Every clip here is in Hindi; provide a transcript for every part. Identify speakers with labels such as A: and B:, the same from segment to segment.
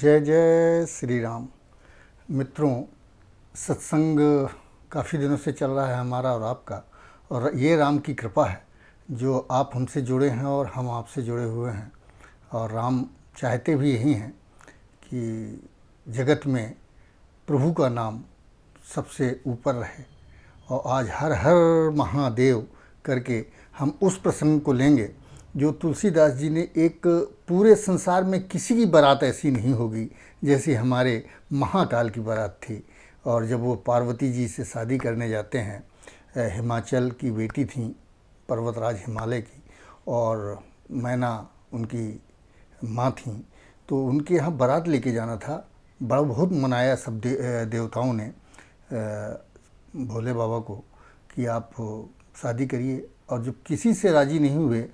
A: जय जय श्री राम। मित्रों, सत्संग काफ़ी दिनों से चल रहा है हमारा और आपका, और ये राम की कृपा है जो आप हमसे जुड़े हैं और हम आपसे जुड़े हुए हैं। और राम चाहते भी यही हैं कि जगत में प्रभु का नाम सबसे ऊपर रहे। और आज हर हर महादेव करके हम उस प्रसंग को लेंगे जो तुलसीदास जी ने एक पूरे संसार में किसी की बारात ऐसी नहीं होगी जैसी हमारे महाकाल की बारात थी। और जब वो पार्वती जी से शादी करने जाते हैं, हिमाचल की बेटी थी, पर्वतराज हिमालय की, और मैना उनकी माँ थी, तो उनके यहाँ बारात लेके जाना था। बड़ा बहुत मनाया सब देवताओं ने भोले बाबा को कि आप शादी करिए। और जब किसी से राज़ी नहीं हुए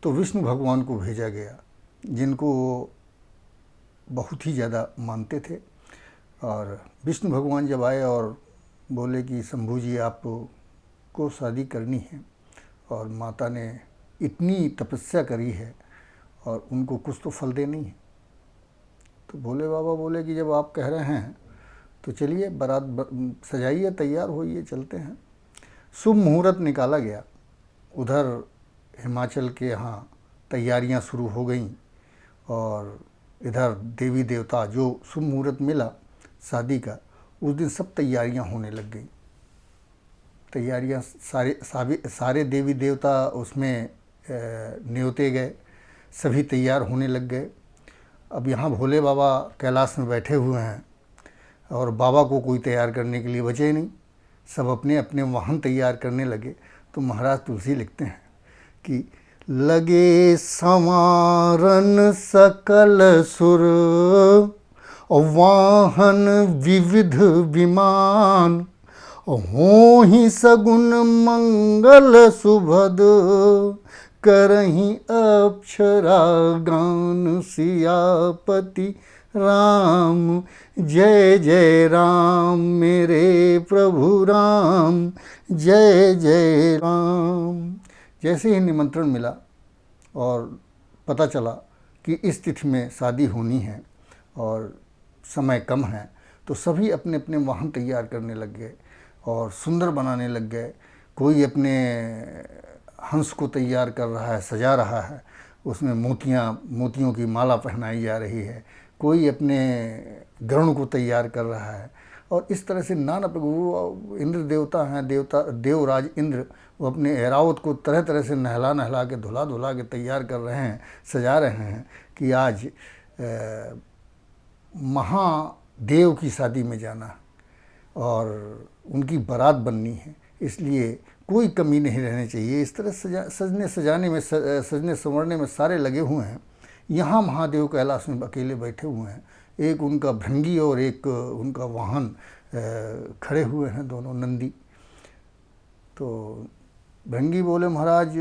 A: तो विष्णु भगवान को भेजा गया, जिनको वो बहुत ही ज़्यादा मानते थे। और विष्णु भगवान जब आए और बोले कि शंभू जी आपको शादी करनी है, और माता ने इतनी तपस्या करी है और उनको कुछ तो फल देना ही है। तो भोले बाबा बोले कि जब आप कह रहे हैं तो चलिए बारात सजाइए, तैयार होइए, चलते हैं। शुभ मुहूर्त निकाला गया। उधर हिमाचल के यहाँ तैयारियां शुरू हो गईं, और इधर देवी देवता जो शुभ मुहूर्त मिला शादी का, उस दिन सब तैयारियां होने लग गई। तैयारियां सारे देवी देवता उसमें न्योते गए, सभी तैयार होने लग गए। अब यहाँ भोले बाबा कैलाश में बैठे हुए हैं और बाबा को कोई तैयार करने के लिए बचे ही नहीं। सब अपने अपने वाहन तैयार करने लगे। तो महाराज तुलसी लिखते हैं कि लगे संवारन सकल सुर, वाहन विविध विमान, हो ही सगुन मंगल सुभद, करही अप्सरा गान सियापति राम। जय जय राम मेरे प्रभु राम, जय जय राम। जैसे ही निमंत्रण मिला और पता चला कि इस तिथि में शादी होनी है और समय कम है, तो सभी अपने अपने वाहन तैयार करने लग गए और सुंदर बनाने लग गए। कोई अपने हंस को तैयार कर रहा है, सजा रहा है, उसमें मोतियों की माला पहनाई जा रही है। कोई अपने गरुण को तैयार कर रहा है। और इस तरह से नाना वो इंद्र देवता हैं, देवराज इंद्र, वो अपने ऐरावत को तरह तरह से नहला नहला के, धुला धुला के तैयार कर रहे हैं, सजा रहे हैं कि आज महादेव की शादी में जाना है और उनकी बारात बननी है। इसलिए कोई कमी नहीं रहनी चाहिए। इस तरह सजने संवरने में सारे लगे हुए हैं। यहाँ महादेव कैलाश में अकेले बैठे हुए हैं। एक उनका भृंगी और एक उनका वाहन खड़े हुए हैं, दोनों नंदी। तो भृंगी बोले, महाराज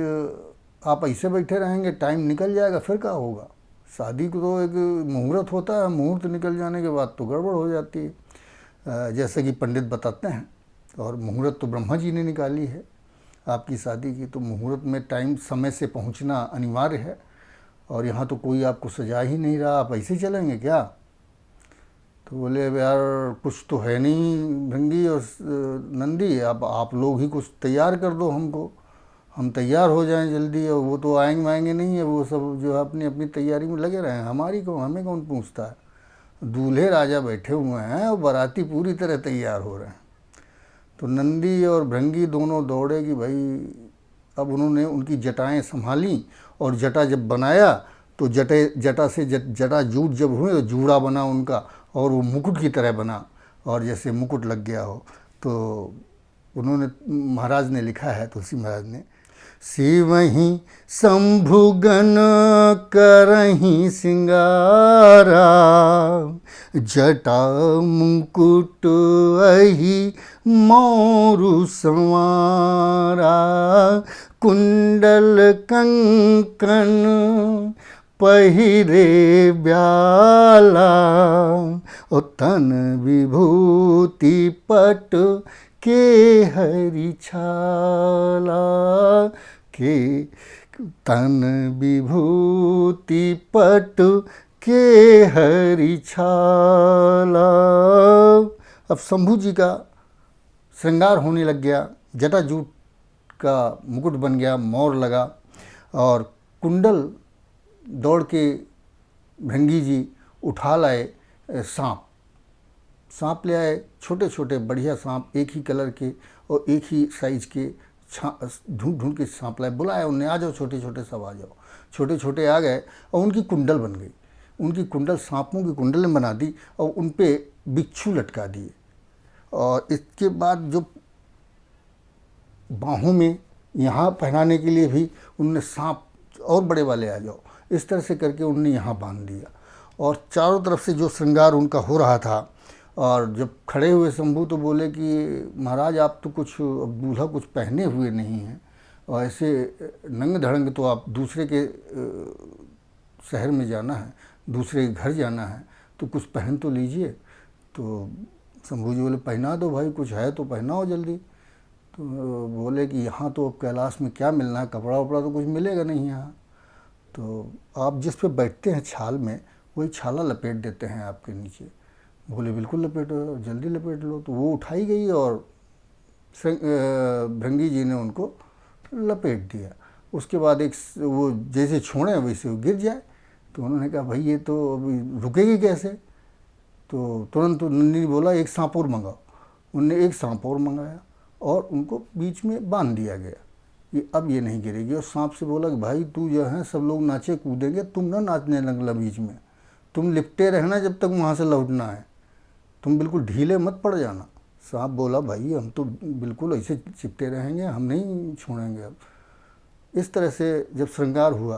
A: आप ऐसे बैठे रहेंगे, टाइम निकल जाएगा, फिर क्या होगा? शादी को तो एक मुहूर्त होता है, मुहूर्त निकल जाने के बाद तो गड़बड़ हो जाती है, जैसे कि पंडित बताते हैं। और मुहूर्त तो ब्रह्मा जी ने निकाली है आपकी शादी की, तो मुहूर्त में टाइम समय से पहुंचना अनिवार्य है। और यहाँ तो कोई आपको सजा ही नहीं रहा, आप ऐसे चलेंगे क्या? तो बोले, यार कुछ तो है नहीं भृंगी और नंदी, अब आप लोग ही कुछ तैयार कर दो हमको, हम तैयार हो जाएं जल्दी। और वो तो आएंगे नहीं है, वो सब जो है अपनी अपनी तैयारी में लगे रहे हैं, हमें कौन पूछता है। दूल्हे राजा बैठे हुए हैं और बाराती पूरी तरह तैयार हो रहे हैं। तो नंदी और भृंगी दोनों दौड़े कि भाई, अब उन्होंने उनकी जटाएं संभाली और जटा जब बनाया तो जटा से जटा जूट जब हुए तो जूड़ा बना उनका, और वो मुकुट की तरह बना, और जैसे मुकुट लग गया हो। तो उन्होंने, महाराज ने लिखा है, तुलसी महाराज ने, शिवहि शंभुगन करहि सिंगारा, जटा मुकुट अहि मोरु संवारा, कुंडल कंकन पहिरे ब्याला, ओ तन विभूति पट के हरि छाला, के तन विभूति पट के हरि छाला। अब शंभू जी का श्रृंगार होने लग गया, जटाजूट का मुकुट बन गया, मोर लगा, और कुंडल दौड़ के भृंगी जी उठा लाए सांप ले आए, छोटे छोटे बढ़िया सांप, एक ही कलर के और एक ही साइज के, ढूंढ ढूंढ के सांप लाए, बुलाया उनने, आ जाओ छोटे छोटे सब आ जाओ। छोटे छोटे आ गए और उनकी कुंडल बन गई, उनकी कुंडल सांपों की कुंडल ने बना दी और उन पे बिच्छू लटका दिए। और इसके बाद जो बाहों में यहाँ पहनाने के लिए भी उनने सांप और बड़े वाले आ जाओ, इस तरह से करके उनने यहाँ बांध दिया। और चारों तरफ से जो श्रृंगार उनका हो रहा था, और जब खड़े हुए शंभू तो बोले कि महाराज आप तो कुछ दूल्हा कुछ पहने हुए नहीं हैं, और ऐसे नंग धड़ंग तो आप दूसरे के शहर में जाना है, दूसरे के घर जाना है, तो कुछ पहन तो लीजिए। तो शंभू जी बोले पहना दो भाई, कुछ है तो पहनाओ जल्दी। तो बोले कि यहाँ तो अब कैलाश में क्या मिलना है, कपड़ा वपड़ा तो कुछ मिलेगा नहीं यहाँ, तो आप जिस पे बैठते हैं छाल में, वही छाला लपेट देते हैं आपके नीचे। बोले बिल्कुल लपेटो, जल्दी लपेट लो। तो वो उठाई गई और भृंगी जी ने उनको लपेट दिया। उसके बाद एक वो जैसे छोड़े वैसे वो गिर जाए। तो उन्होंने कहा भाई ये तो अभी रुकेगी कैसे। तो तुरंत नंदी ने बोला एक सांप और मंगाओ। उनने एक सांप और मंगाया और उनको बीच में बांध दिया गया कि अब ये नहीं गिरेगी। और सांप से बोला कि भाई तू जो है, सब लोग नाचे कूदेंगे, तुम ना नाचने लगना बीच में, तुम लिपटे रहना जब तक वहाँ से लौटना है, तुम बिल्कुल ढीले मत पड़ जाना। सांप बोला भाई हम तो बिल्कुल ऐसे चिपटे रहेंगे, हम नहीं छोड़ेंगे अब। इस तरह से जब श्रृंगार हुआ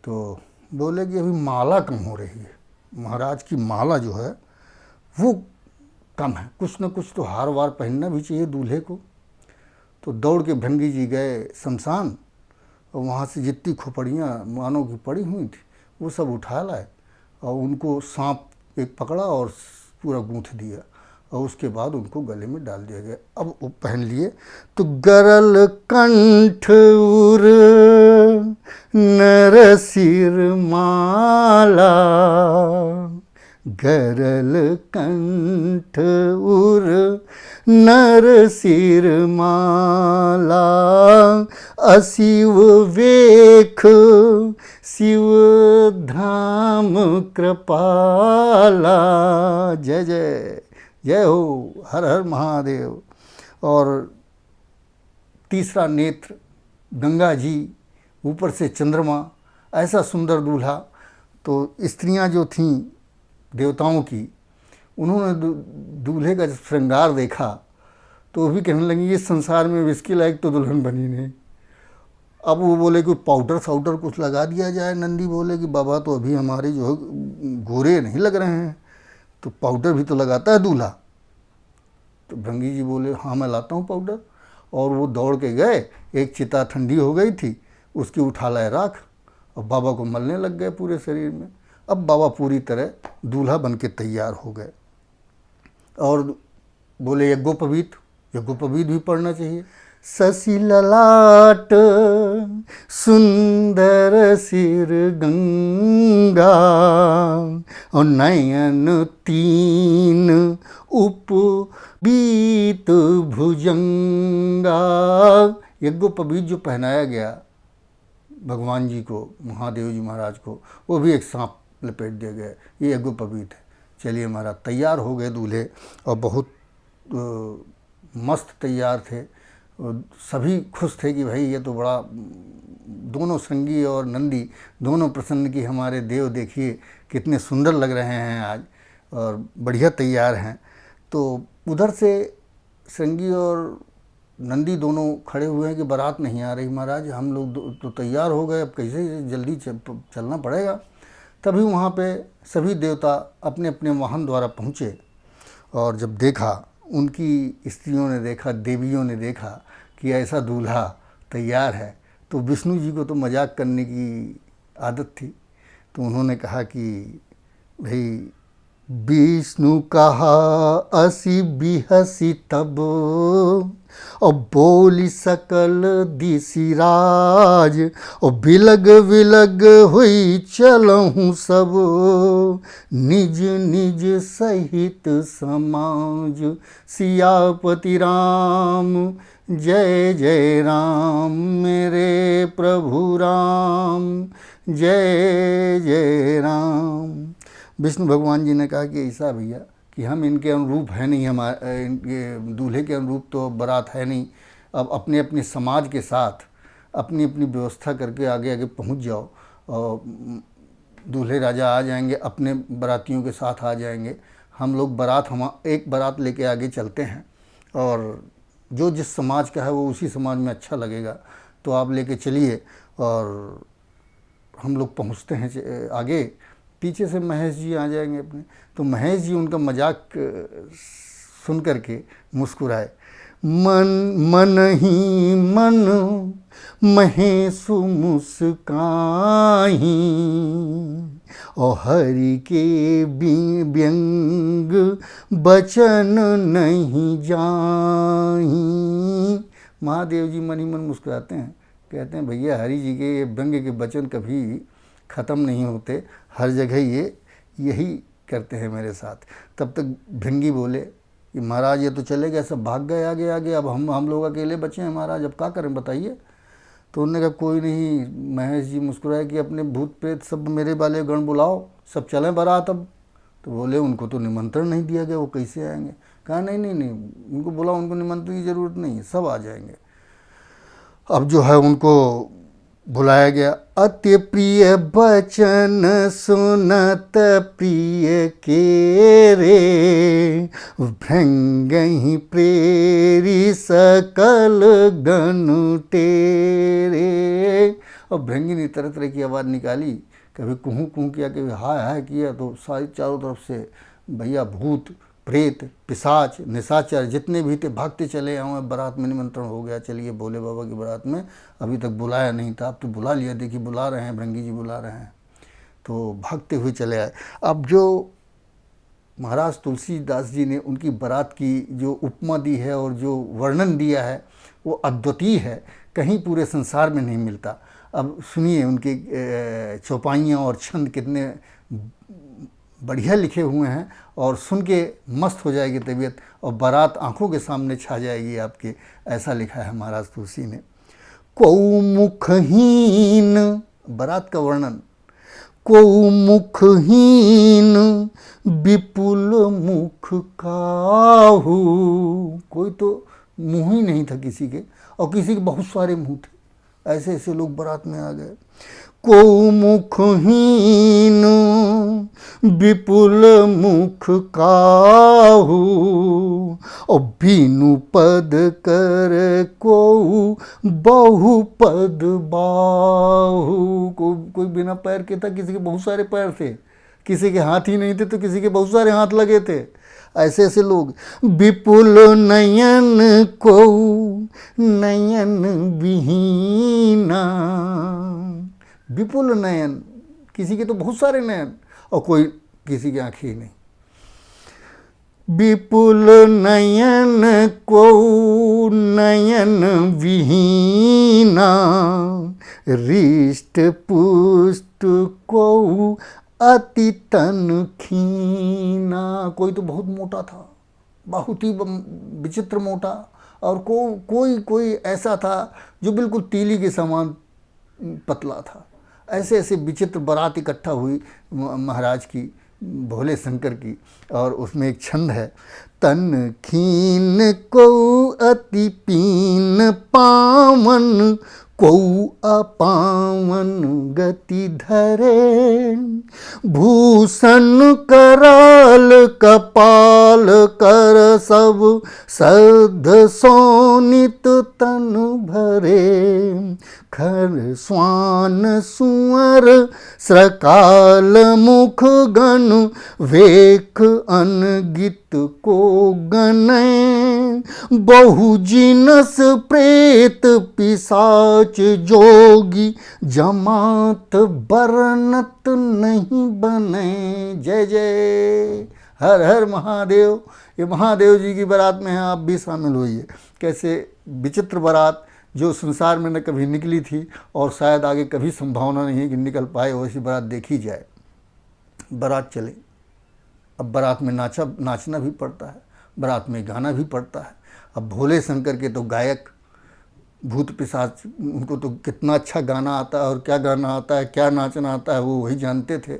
A: तो बोले कि अभी माला कम हो रही है, महाराज की माला जो है वो कम है, कुछ न कुछ तो हार वार पहनना भी चाहिए दूल्हे को। तो दौड़ के भृंगी जी गए शमशान और वहाँ से जितनी खोपड़ियाँ मानव की पड़ी हुई थी वो सब उठा लाए और उनको सांप एक पकड़ा और पूरा गूँथ दिया और उसके बाद उनको गले में डाल दिया गया। अब वो पहन लिए तो गरल कंठ उर नर सिर माला, गरल कंठ उर नर सिर माला, अशिव वेख शिव धाम कृपाला। जय जय जय हो, हर हर महादेव। और तीसरा नेत्र गंगा जी, ऊपर से चंद्रमा, ऐसा सुंदर दूल्हा। तो स्त्रियां जो थीं देवताओं की, उन्होंने दूल्हे का जब श्रृंगार देखा तो वो भी कहने लगी इस संसार में इसके लायक तो दुल्हन बनी नहीं। अब वो बोले कि पाउडर साउडर कुछ लगा दिया जाए। नंदी बोले कि बाबा तो अभी हमारे जो है गोरे नहीं लग रहे हैं, तो पाउडर भी तो लगाता है दूल्हा। तो भृंगी जी बोले हाँ मैं लाता हूँ पाउडर। और वो दौड़ के गए, एक चिता ठंडी हो गई थी उसकी उठा लाए राख और बाबा को मलने लग गए पूरे शरीर में। अब बाबा पूरी तरह दूल्हा बन के तैयार हो गए। और बोले यज्ञोपवीत भी पढ़ना चाहिए। शशि ललाट सुंदर सिर गंगा और नयन तीन उपबीत भुजंगा। यज्ञोपवीत जो पहनाया गया भगवान जी को, महादेव जी महाराज को, वो भी एक सांप लपेट दिया गया। ये यज्ञोपवीत है। चलिए महाराज तैयार हो गए दूल्हे और बहुत मस्त तैयार थे। सभी खुश थे कि भाई ये तो बड़ा, दोनों श्रृंगी और नंदी दोनों प्रसन्न की हमारे देव देखिए कितने सुंदर लग रहे हैं आज और बढ़िया तैयार हैं। तो उधर से श्रृंगी और नंदी दोनों खड़े हुए हैं कि बारात नहीं आ रही महाराज, हम लोग तो तैयार हो गए, अब कैसे जल्दी चलना पड़ेगा। तभी वहाँ पे सभी देवता अपने अपने वाहन द्वारा पहुँचे और जब देखा, उनकी स्त्रियों ने देखा, देवियों ने देखा कि ऐसा दूल्हा तैयार है, तो विष्णु जी को तो मजाक करने की आदत थी। तो उन्होंने कहा कि भाई विष्णु कहा असी बिहसी तब, और बोली सकल दिसी राज, और बिलग विलग हुई चलहूँ सब, निज निज सहित समाज। सियापति राम जय जय राम, मेरे प्रभु राम जय जय राम। विष्णु भगवान जी ने कहा कि ऐसा भैया कि हम इनके अनुरूप है नहीं, हमारे इनके दूल्हे के अनुरूप तो बारात है नहीं। अब अपने अपने समाज के साथ अपनी अपनी व्यवस्था करके आगे आगे पहुंच जाओ, और दूल्हे राजा आ जाएंगे, अपने बारातियों के साथ आ जाएंगे। हम लोग बारात हम एक बारात लेके आगे चलते हैं, और जो जिस समाज का है वो उसी समाज में अच्छा लगेगा, तो आप लेके चलिए। और हम लोग पहुंचते हैं आगे, पीछे से महेश जी आ जाएंगे अपने। तो महेश जी उनका मजाक सुन करके मुस्कुराए। मन मन ही मन महेशु मुस्काही, और हरि के व्यंग बचन नहीं जाही। महादेव जी मन ही मन मुस्कुराते हैं, कहते हैं भैया हरि जी के व्यंग के वचन कभी ख़त्म नहीं होते, हर जगह ये यही करते हैं मेरे साथ। तब तक भृंगी बोले कि महाराज ये तो चले गए, सब भाग गए आगे आगे, अब हम लोग अकेले बचे हैं महाराज, अब क्या करें बताइए। तो उन्होंने कहा कोई नहीं। महेश जी मुस्कुराए कि अपने भूत प्रेत सब मेरे वाले गण बुलाओ, सब चलें बारात अब। तो बोले उनको तो निमंत्रण नहीं दिया गया, वो कैसे आएंगे। कहा नहीं नहीं नहीं, उनको बुलाओ, उनको निमंत्रण की ज़रूरत नहीं है, सब आ जाएंगे। अब जो है उनको बुलाया गया। अति प्रिय बचन सुनत प्रिय के रे, भृंगहि प्रेरी सकल गण तेरे। और भृंगी ने तरह तरह की आवाज़ निकाली, कभी कुहू कुहू किया, कभी हाय हाय किया। तो सारी चारों तरफ से भैया भूत प्रेत पिशाच निशाचर जितने भी थे भागते चले आए। बारात में निमंत्रण हो गया, चलिए भोले बाबा की बारात में अभी तक बुलाया नहीं था, अब तो बुला लिया, देखिए बुला रहे हैं, भृंगी जी बुला रहे हैं। तो भागते हुए चले आए। अब जो महाराज तुलसीदास जी ने उनकी बारात की जो उपमा दी है और जो वर्णन दिया है वो अद्वितीय है, कहीं पूरे संसार में नहीं मिलता। अब सुनिए उनके चौपाइयाँ और छंद कितने बढ़िया लिखे हुए हैं, और सुन के मस्त हो जाएगी तबीयत, और बारात आंखों के सामने छा जाएगी आपके। ऐसा लिखा है महाराज तुलसी ने। को मुखहीन, बारात का वर्णन। को मुखहीन विपुल मुख काहू, कोई तो मुँह ही नहीं था किसी के, और किसी के बहुत सारे मुँह थे। ऐसे ऐसे लोग बारात में आ गए। को मुखहीन विपुल मुख काहू, और बीनु पद कर को बहु पद बाहू। कोई बिना पैर के था, किसी के बहुत सारे पैर थे, किसी के हाथ ही नहीं थे तो किसी के बहुत सारे हाथ लगे थे। ऐसे ऐसे लोग। विपुल नयन को नयन विहीना, विपुल नयन, किसी के तो बहुत सारे नयन और कोई किसी की आंखें ही नहीं। विपुल नयन को नयन विहीना, रिष्ट पुष्ट को अति तन खीना। कोई तो बहुत मोटा था, बहुत ही विचित्र मोटा, और कोई ऐसा था जो बिल्कुल तीली के समान पतला था। ऐसे ऐसे विचित्र बारात इकट्ठा हुई महाराज की, भोले शंकर की। और उसमें एक छंद है। तन खीन को अति पीन पावन, को अपावन गति धरे, भूषण कराल कपाल कर सब सद सोनित तन भरे, खर स्वान सुअर सकाल मुख गण, वेख अनगित को गने, बहु जिनस प्रेत पिशाच जोगी, जमात बरनत नहीं बने। जय जय हर हर महादेव। ये महादेव जी की बारात में है, आप भी शामिल होइए। कैसे विचित्र बारात, जो संसार में न कभी निकली थी और शायद आगे कभी संभावना नहीं है कि निकल पाए, वैसी बारात देखी जाए। बारात चले। अब बारात में नाचना भी पड़ता है, बारात में गाना भी पड़ता है। अब भोले शंकर के तो गायक, भूत पिशाच, उनको तो कितना अच्छा गाना आता है और क्या गाना आता है, क्या नाचना आता है, वो वही जानते थे।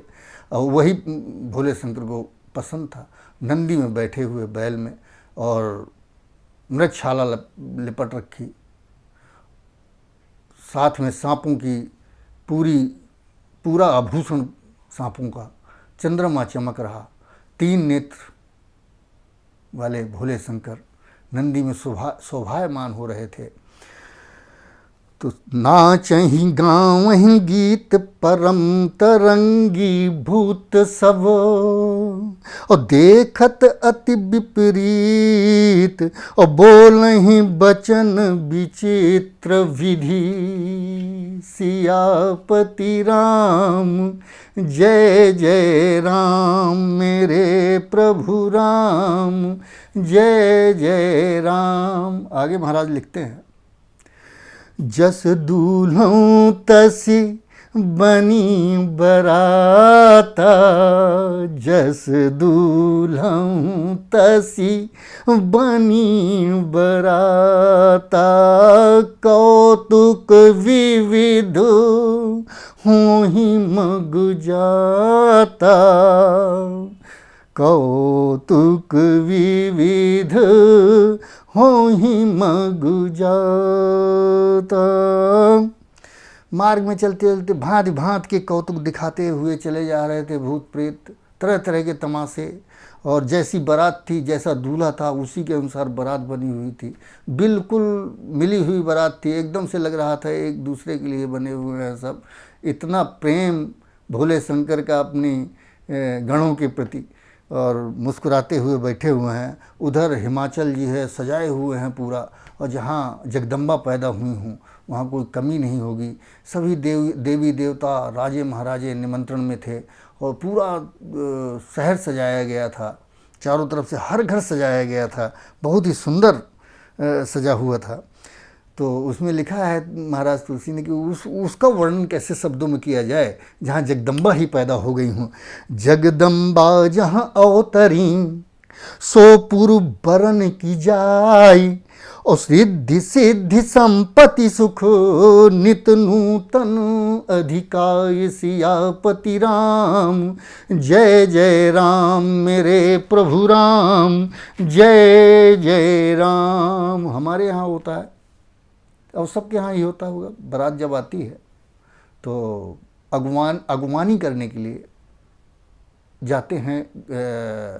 A: और वही भोले शंकर को पसंद था। नंदी में बैठे हुए बैल में, और मृगशाला लिपट रखी, साथ में सांपों की पूरा आभूषण सांपों का, चंद्रमा चमक रहा, 3 नेत्र वाले भोले शंकर नंदी में शोभायमान हो रहे थे। तो नाचहि गावहि गीत परम तरंगी भूत सब, और देखत अति विपरीत, और बोलहि बचन विचित्र विधि। सियापति राम जय जय राम, मेरे प्रभु राम जय जय राम। आगे महाराज लिखते हैं, जस दूल्हों तसी बनी बराता, जस दूल्हों तसी बनी बराता, कौतुक विविध होहि मग जाता, कौतुक विविध होहि मग जाता। मार्ग में चलते चलते भांति भांति के कौतुक दिखाते हुए चले जा रहे थे भूत प्रेत, तरह तरह के तमाशे। और जैसी बारात थी, जैसा दूल्हा था, उसी के अनुसार बारात बनी हुई थी। बिल्कुल मिली हुई बारात थी, एकदम से लग रहा था एक दूसरे के लिए बने हुए हैं सब। इतना प्रेम भोले शंकर का अपनी गणों के प्रति, और मुस्कुराते हुए बैठे हुए हैं। उधर हिमाचल जी है, सजाए हुए हैं पूरा, और जहाँ जगदम्बा पैदा हुई हूँ वहाँ कोई कमी नहीं होगी। सभी देवी देवता, राजे महाराजे निमंत्रण में थे, और पूरा शहर सजाया गया था, चारों तरफ से हर घर सजाया गया था, बहुत ही सुंदर सजा हुआ था। तो उसमें लिखा है महाराज तुलसी ने कि उसका वर्णन कैसे शब्दों में किया जाए, जहाँ जगदम्बा ही पैदा हो गई हूँ। जगदम्बा जहाँ अवतरी, सो पूर्व बरन की जाय, और रिद्धि सिद्धि संपत्ति सुख, नित नूतन अधिकाय। सियापति राम जय जय राम, मेरे प्रभु राम जय जय राम। हमारे यहाँ होता है, और सबके यहाँ ही होता होगा। बारात जब आती है तो अगवानी करने के लिए जाते हैं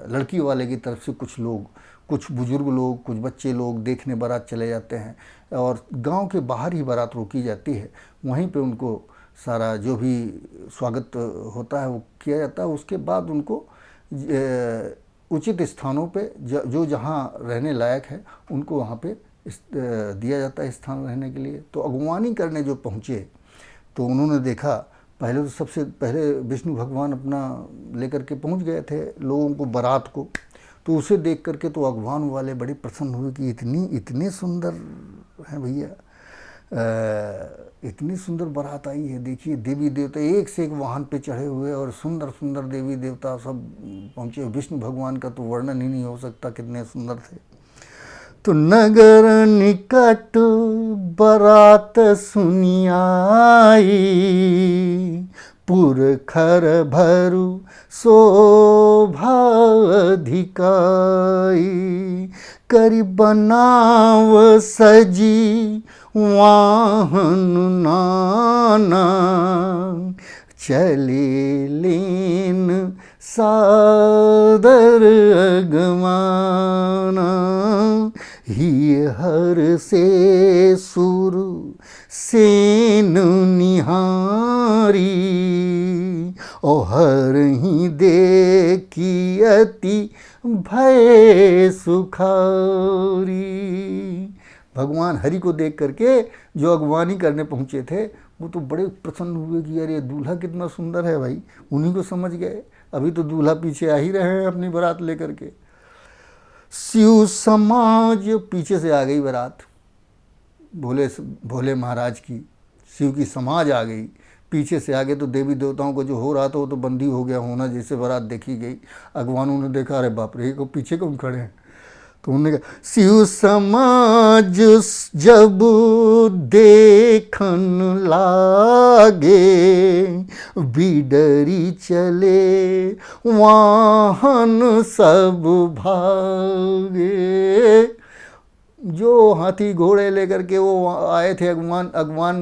A: लड़की वाले की तरफ से कुछ लोग, कुछ बुजुर्ग लोग, कुछ बच्चे लोग देखने बारात चले जाते हैं। और गांव के बाहर ही बारात रोकी जाती है, वहीं पे उनको सारा जो भी स्वागत होता है वो किया जाता है। उसके बाद उनको उचित स्थानों पे, जो जहाँ रहने लायक है, उनको वहाँ पे दिया जाता है स्थान रहने के लिए। तो अगवानी करने जो पहुँचे तो उन्होंने देखा, पहले तो सबसे पहले विष्णु भगवान अपना लेकर के पहुँच गए थे लोगों को, बारात को। तो उसे देख करके तो अगवान वाले बड़े प्रसन्न हुए कि इतने सुंदर हैं भैया, इतनी सुंदर बारात आई है। देखिए देवी देवता एक से एक वाहन पे चढ़े हुए, और सुंदर सुंदर देवी देवता सब पहुँचे। विष्णु भगवान का तो वर्णन ही नहीं हो सकता, कितने सुंदर थे। तो नगर निकट बारात सुनी आई, पुरखर भरु शोभा अधिकाई। करि बनाव सजी वाहन नाना, चले लेन सादर अगमाना। ही हर से सुर सेन निहारी, ओहरहि देखी अति भय सुखारी। भगवान हरि को देख करके जो अगवानी करने पहुँचे थे वो तो बड़े प्रसन्न हुए कि अरे दूल्हा कितना सुंदर है भाई, उन्हीं को समझ गए। अभी तो दूल्हा पीछे आ ही रहे हैं अपनी बारात लेकर के। शिव समाज, पीछे से आ गई बारात भोले महाराज की, शिव की समाज आ गई। पीछे से आगे तो देवी देवताओं को जो हो रहा था वो तो बंदी हो गया होना, जैसे बारात देखी गई। अगवानों ने देखा अरे बाप रे, को पीछे कौन खड़े हैं, तो उन्होंने कहा शिव समाज जब देखन लागे, बिडरी चले वाहन सब भागे। जो हाथी घोड़े लेकर के वो आए थे अगवान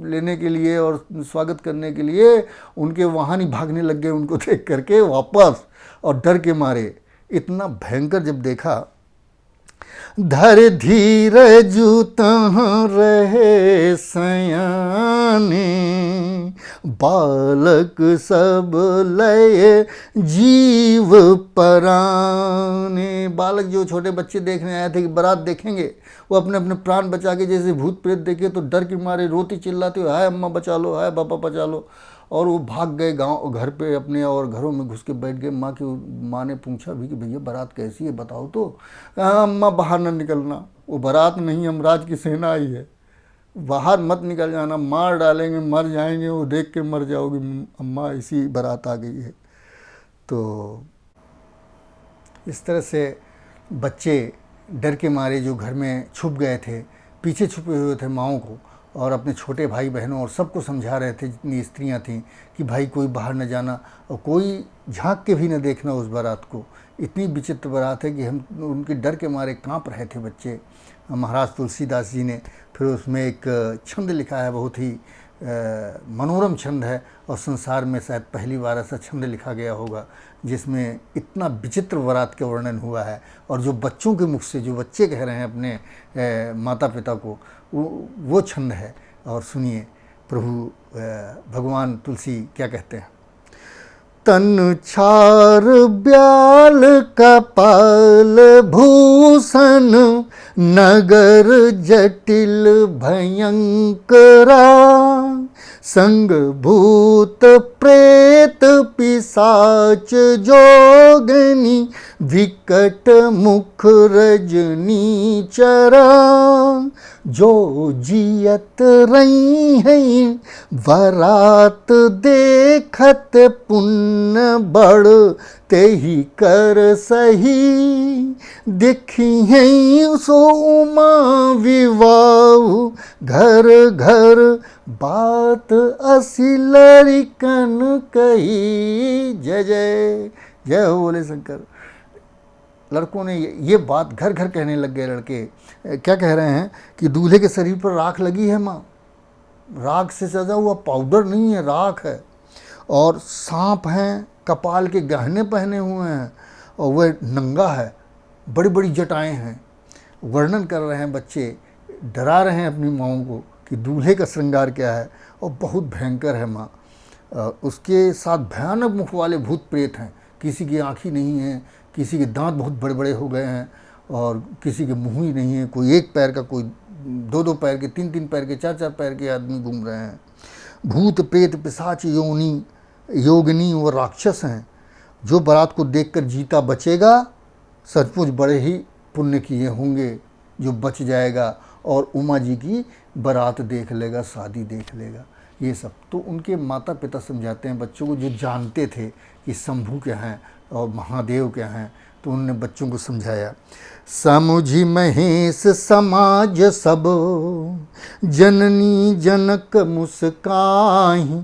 A: लेने के लिए और स्वागत करने के लिए, उनके वाहन ही भागने लग गए उनको देख करके वापस, और डर के मारे। इतना भयंकर जब देखा, धर धीरज तहाँ रहे सयाने, बालक सब लय जीव पराने। बालक जो छोटे बच्चे देखने आए थे कि बारात देखेंगे, वो अपने अपने प्राण बचा के, जैसे भूत प्रेत देखे तो डर के मारे रोती चिल्लाते हुए हाय अम्मा बचा लो, हाय पापा बचा लो, और वो भाग गए गांव घर पे अपने, और घरों में घुस के बैठ गए। माँ ने पूछा भी कि भैया बारात कैसी है बताओ तो। कहा अम्मा बाहर न निकलना, वो बारात नहीं यमराज की सेना आई है, बाहर मत निकल जाना, मार डालेंगे, मर जाएंगे, वो देख के मर जाओगी अम्मा, इसी बारात आ गई है। तो इस तरह से बच्चे डर के मारे जो घर में छुप गए थे, पीछे छुपे हुए थे माँओं को, और अपने छोटे भाई बहनों और सबको समझा रहे थे जितनी स्त्रियां थीं कि भाई कोई बाहर न जाना और कोई झांक के भी न देखना उस बारात को। इतनी विचित्र बारात है कि हम उनके डर के मारे कांप रहे थे बच्चे। महाराज तुलसीदास जी ने फिर उसमें एक छंद लिखा है, बहुत ही मनोरम छंद है, और संसार में शायद पहली बार ऐसा छंद लिखा गया होगा जिसमें इतना विचित्र बारात का वर्णन हुआ है। और जो बच्चों के मुख से, जो बच्चे कह रहे हैं अपने माता पिता को, वो छंद है। और सुनिए प्रभु भगवान तुलसी क्या कहते हैं। तन छार ब्याल कपाल भूषण, नगर जटिल भयंकरा, संग भूत प्रेत पिशाच जोगनी, विकट मुख रजनी चरा, जो जियत रही हैं बारात देखत, पुण्य बड़ ते ही कर सही, देखी हैं सो उमा विवाह, घर घर बात असी लड़कन कही। जय जय जय हो बोले शंकर। लड़कों ने ये बात घर घर कहने लग गए। लड़के क्या कह रहे हैं कि दूल्हे के शरीर पर राख लगी है माँ, राख से सजा हुआ पाउडर नहीं है, राख है, और सांप हैं, कपाल के गहने पहने हुए हैं, और वह नंगा है, बड़ी बड़ी जटाएं हैं। वर्णन कर रहे हैं बच्चे, डरा रहे हैं अपनी माँओं को कि दूल्हे का श्रृंगार क्या है, और बहुत भयंकर है माँ। उसके साथ भयानक मुख वाले भूत प्रेत हैं, किसी की आँखें नहीं हैं, किसी के दांत बहुत बड़े बड़े हो गए हैं, और किसी के मुँह ही नहीं है, कोई एक पैर का, कोई दो दो पैर के, तीन तीन पैर के, चार चार पैर के आदमी घूम रहे हैं। भूत प्रेत पिशाच योगिनी और राक्षस हैं। जो बारात को देखकर जीता बचेगा, सचमुच बड़े ही पुण्य किए होंगे जो बच जाएगा और उमा जी की बारात देख लेगा, शादी देख लेगा। ये सब तो उनके माता पिता समझाते हैं बच्चों को, जो जानते थे कि शंभू क्या हैं और महादेव क्या हैं, तो उन्होंने बच्चों को समझाया। समुझी महेश समाज सब, जननी जनक मुस्काही,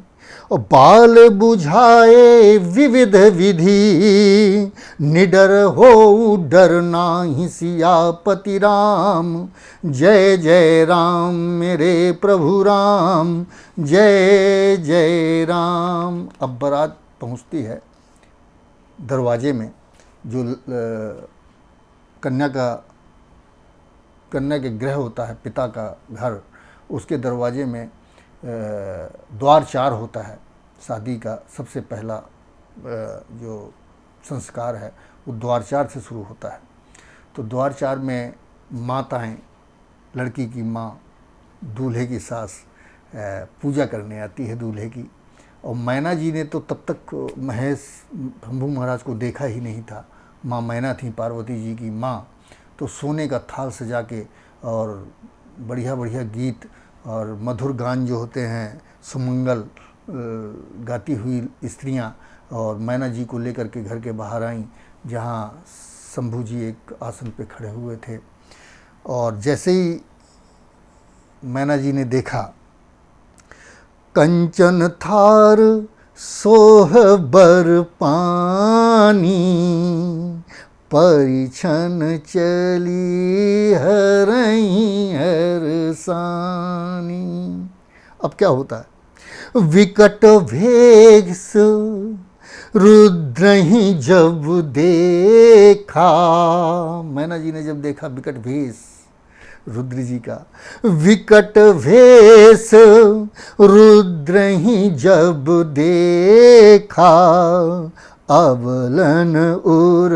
A: और बाल बुझाए विविध विधि, निडर हो डर नाही सियापति राम। जय जय राम मेरे प्रभु राम, जय जय राम। अब बारात पहुंचती है दरवाजे में, जो कन्या के गृह होता है, पिता का घर, उसके दरवाजे में द्वार चार होता है, शादी का सबसे पहला जो संस्कार है वो द्वारचार से शुरू होता है। तो द्वारचार में माताएं, लड़की की माँ दूल्हे की सास पूजा करने आती है दूल्हे की। और मैना जी ने तो तब तक महेश शंभू महाराज को देखा ही नहीं था। माँ मैना थी पार्वती जी की माँ। तो सोने का थाल सजा के और बढ़िया बढ़िया गीत और मधुर गान जो होते हैं, सुमंगल गाती हुई स्त्रियां, और मैना जी को लेकर के घर के बाहर आईं, जहाँ शंभू जी एक आसन पे खड़े हुए थे। और जैसे ही मैना जी ने देखा, कंचन थार सोहबर पानी, परिछन चली हरई हरसानी। अब क्या होता है? विकट भेष रुद्रहि जब देखा, मैना जी ने जब देखा विकट भेष रुद्र जी का, विकट भेष रुद्रहि जब देखा, अवलन उर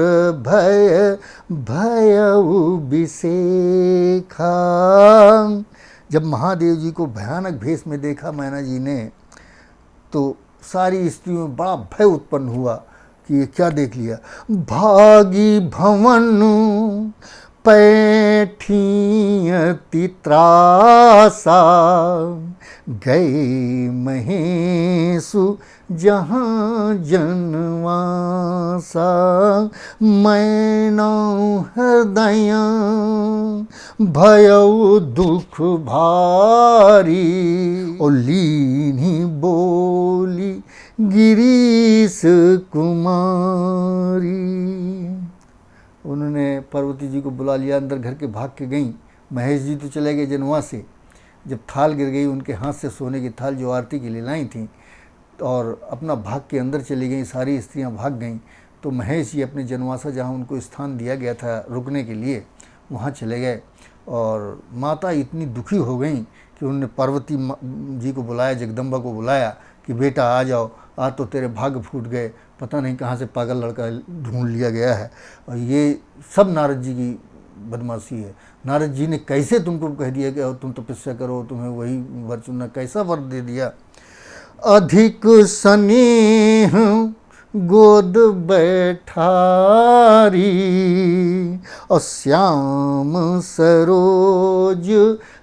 A: भय भयउ बिसेखा। जब महादेव जी को भयानक भेष में देखा मैना जी ने, तो सारी स्त्रियों में बड़ा भय उत्पन्न हुआ कि ये क्या देख लिया। भागी भवन पैठियति त्रासा, गए महेशु जहाँ जनवासा, मैना हृदय भयउ दुख भारी, और लीनी बोली गिरीश कुमारी। उन्होंने पार्वती जी को बुला लिया, अंदर घर के भाग के गईं। महेश जी तो चले गए जनवा से। जब थाल गिर गई उनके हाथ से, सोने की थाल जो आरती की लीलाएँ थीं, और अपना भाग के अंदर चली गईं, सारी स्त्रियां भाग गईं। तो महेश जी अपने जनवासा, जहाँ उनको स्थान दिया गया था रुकने के लिए, वहाँ चले गए। और माता इतनी दुखी हो गई कि उन्होंने पार्वती जी को बुलाया, जगदम्बा को बुलाया कि बेटा आ जाओ, आज तो तेरे भाग्य फूट गए, पता नहीं कहाँ से पागल लड़का ढूंढ लिया गया है। और ये सब नारद जी की बदमाशी है। नारद जी ने कैसे तुमको कह दिया कि तुम तपस्या करो, तुम्हें वही वर चुनना, कैसा वर दे दिया। अधिक स्नेह गोद बैठारी, और श्याम सरोज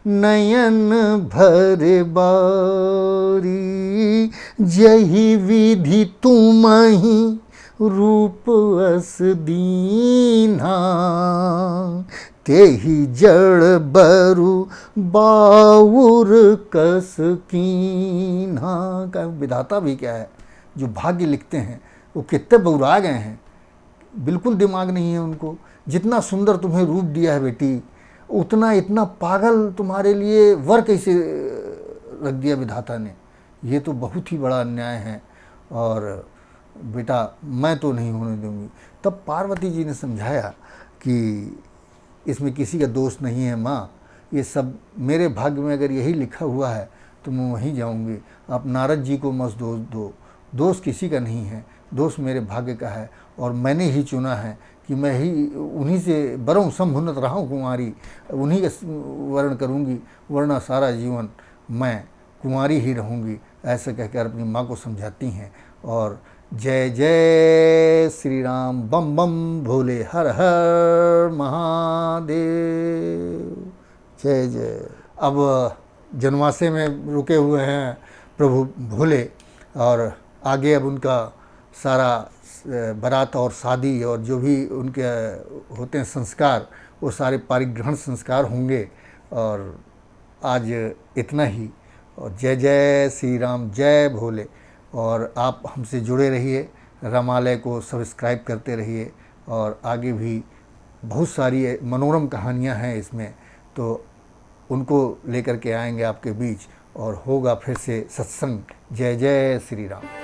A: नयन भर बारी, जही विधि तुमहि रूप अस दीन्हा, तेहि जड़ बरु बाउर कस कीन्हा। का विधाता भी क्या है, जो भाग्य लिखते हैं वो कितने बौरा गए हैं, बिल्कुल दिमाग नहीं है उनको। जितना सुंदर तुम्हें रूप दिया है बेटी, उतना इतना पागल तुम्हारे लिए वर कैसे रख दिया विधाता ने। ये तो बहुत ही बड़ा अन्याय है, और बेटा मैं तो नहीं होने दूंगी। तब पार्वती जी ने समझाया कि इसमें किसी का दोष नहीं है माँ, ये सब मेरे भाग्य में अगर यही लिखा हुआ है तो मैं वहीं जाऊंगी। आप नारद जी को मत दोष दो, दोष किसी का नहीं है, दोष मेरे भाग्य का है। और मैंने ही चुना है कि मैं ही उन्हीं से बरऊँ संभुनत रहा हूँ कुमारी, उन्हीं का वर्ण करूँगी, वरना सारा जीवन मैं कुमारी ही रहूँगी। ऐसा कहकर अपनी माँ को समझाती हैं। और जय जय श्री राम, बम बम भोले, हर हर महादेव, जय जय। अब जनवासे में रुके हुए हैं प्रभु भोले, और आगे अब उनका सारा बारात और शादी और जो भी उनके होते हैं संस्कार, वो सारे पारिग्रहण संस्कार होंगे। और आज इतना ही, और जय जय श्री राम, जय भोले। और आप हमसे जुड़े रहिए, रामालय को सब्सक्राइब करते रहिए, और आगे भी बहुत सारी मनोरम कहानियाँ हैं इसमें, तो उनको लेकर के आएंगे आपके बीच, और होगा फिर से सत्संग। जय जय श्री राम।